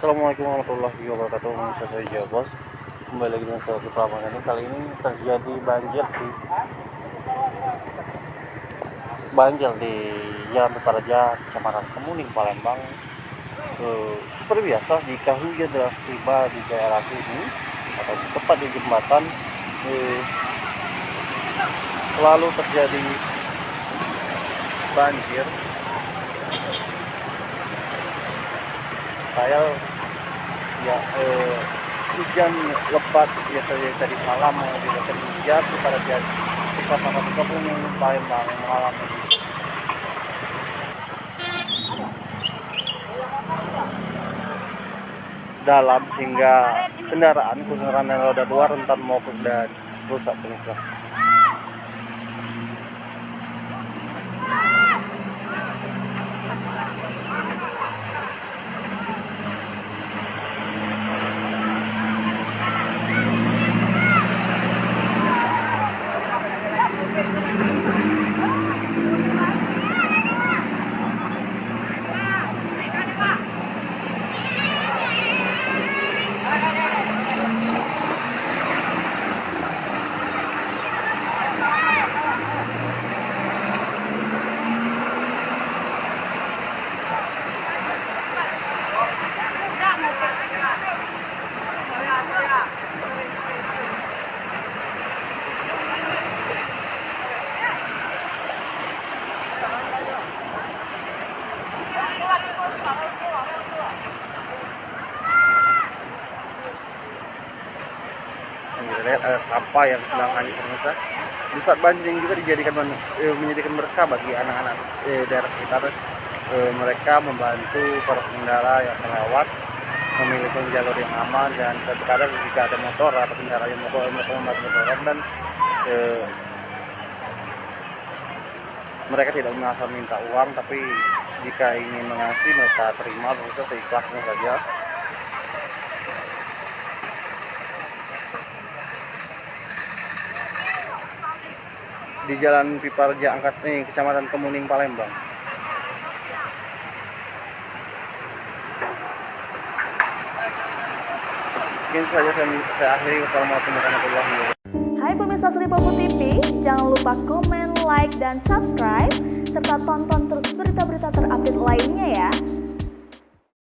Assalamualaikum warahmatullahi wabarakatuh. Saya Jabos. Kembali lagi dengan saya di Pelabuhan ini. Kali ini terjadi banjir di Jalan Piparaja, Kecamatan Kemuning, Palembang. Seperti biasa, jika hujan deras tiba di daerah ini atau tepat di jembatan, selalu terjadi banjir. Saya hujan lebat biasanya tadi malam juga hujan pada di Kecamatan Kemuning, Palembang mengalami dalam sehingga kendaraan khususnya roda 2 rentan mogok dan rusak pemirsa. Lihat ada sampah yang sedang hanyut pemirsa. Di saat banjir ini juga menjadikan berkah bagi anak-anak daerah sekitar. Mereka membantu para pengendara yang melewat memiliki jalur yang aman, dan terkadang jika ada motor atau kendaraan yang membantu motoran, dan mereka tidak mengasal minta uang, tapi jika ingin mengasih mereka terima pemirsa seikhlasnya saja. Di Jalan Piparaja Kecamatan Kemuning, Palembang. Mungkin saja saya akhiri. Wassalamualaikum warahmatullahi wabarakatuh. Hai pemirsa Sri Popo TV, jangan lupa komen, like, dan subscribe, serta tonton terus berita-berita terupdate lainnya ya.